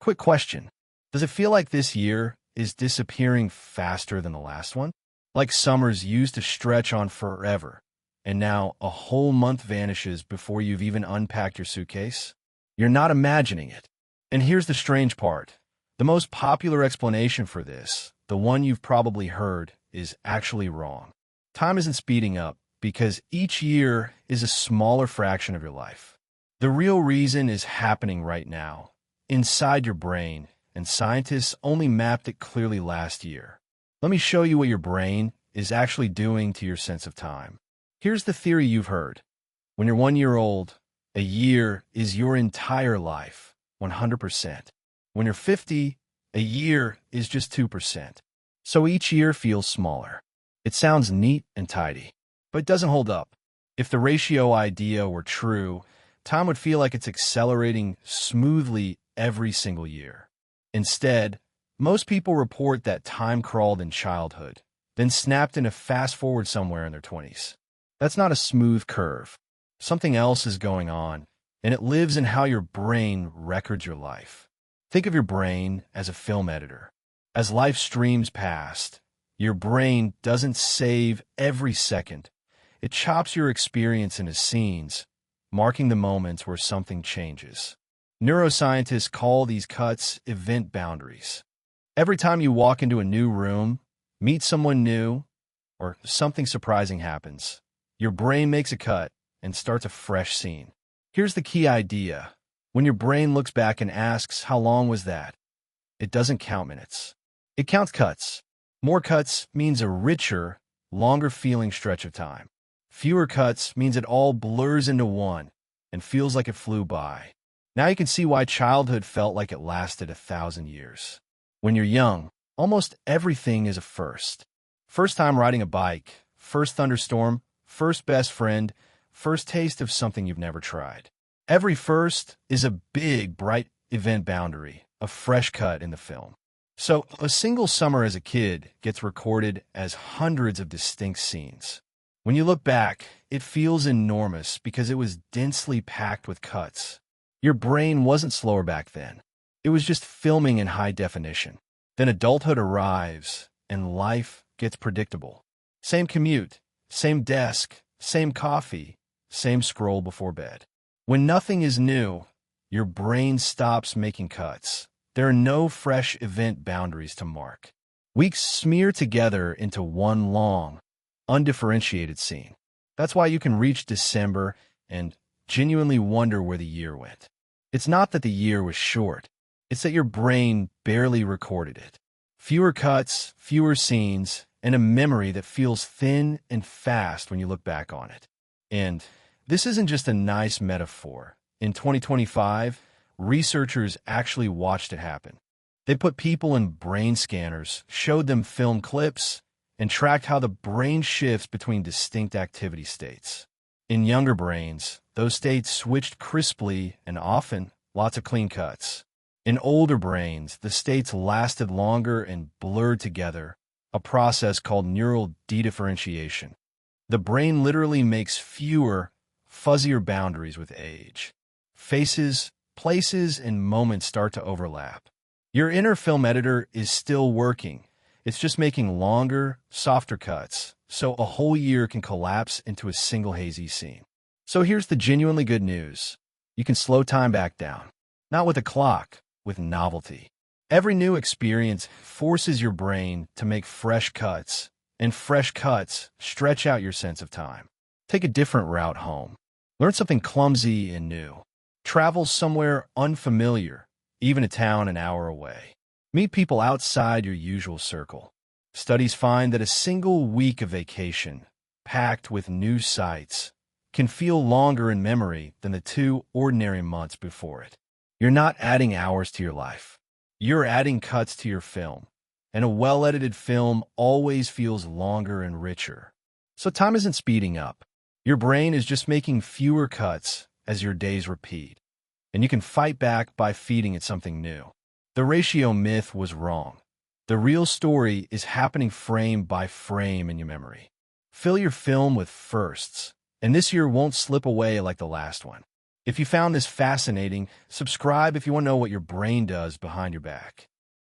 Quick question. Does it feel like this year is disappearing faster than the last one? Like summers used to stretch on forever, and now a whole month vanishes before you've even unpacked your suitcase? You're not imagining it. And here's the strange part. The most popular explanation for this, the one you've probably heard, is actually wrong. Time isn't speeding up because each year is a smaller fraction of your life. The real reason is happening right now, inside your brain, and scientists only mapped it clearly last year. Let me show you what your brain is actually doing to your sense of time. Here's the theory you've heard. When you're 1 year old, a year is your entire life, 100%. When you're 50, a year is just 2%. So each year feels smaller. It sounds neat and tidy, but it doesn't hold up. If the ratio idea were true, time would feel like it's accelerating smoothly every single year. Instead, most people report that time crawled in childhood, then snapped in a fast forward somewhere in their 20s. That's not a smooth curve. Something else is going on, and it lives in how your brain records your life. Think of your brain as a film editor. As life streams past, your brain doesn't save every second. It chops your experience into scenes, marking the moments where something changes. Neuroscientists call these cuts event boundaries. Every time you walk into a new room, meet someone new, or something surprising happens, your brain makes a cut and starts a fresh scene. Here's the key idea. When your brain looks back and asks, how long was that? It doesn't count minutes. It counts cuts. More cuts means a richer, longer feeling stretch of time. Fewer cuts means it all blurs into one and feels like it flew by. Now you can see why childhood felt like it lasted 1,000 years. When you're young, almost everything is a first. First time riding a bike, first thunderstorm, first best friend, first taste of something you've never tried. Every first is a big, bright event boundary, a fresh cut in the film. So a single summer as a kid gets recorded as hundreds of distinct scenes. When you look back, it feels enormous because it was densely packed with cuts. Your brain wasn't slower back then. It was just filming in high definition. Then adulthood arrives, and life gets predictable. Same commute, same desk, same coffee, same scroll before bed. When nothing is new, your brain stops making cuts. There are no fresh event boundaries to mark. Weeks smear together into one long, undifferentiated scene. That's why you can reach December and genuinely wonder where the year went. It's not that the year was short. It's that your brain barely recorded it. Fewer cuts, fewer scenes, and a memory that feels thin and fast when you look back on it. And this isn't just a nice metaphor. In 2025, researchers actually watched it happen. They put people in brain scanners, showed them film clips, and tracked how the brain shifts between distinct activity states. In younger brains, those states switched crisply and often lots of clean cuts. In older brains, the states lasted longer and blurred together, a process called neural dedifferentiation. The brain literally makes fewer, fuzzier boundaries with age. Faces, places, and moments start to overlap. Your inner film editor is still working. It's just making longer, softer cuts, so a whole year can collapse into a single hazy scene. So here's the genuinely good news. You can slow time back down. Not with a clock, with novelty. Every new experience forces your brain to make fresh cuts, and fresh cuts stretch out your sense of time. Take a different route home. Learn something clumsy and new. Travel somewhere unfamiliar, even a town an hour away. Meet people outside your usual circle. Studies find that a single week of vacation, packed with new sights, can feel longer in memory than the 2 ordinary months before it. You're not adding hours to your life. You're adding cuts to your film. And a well-edited film always feels longer and richer. So time isn't speeding up. Your brain is just making fewer cuts as your days repeat. And you can fight back by feeding it something new. The ratio myth was wrong. The real story is happening frame by frame in your memory. Fill your film with firsts, and this year won't slip away like the last one. If you found this fascinating, subscribe if you want to know what your brain does behind your back.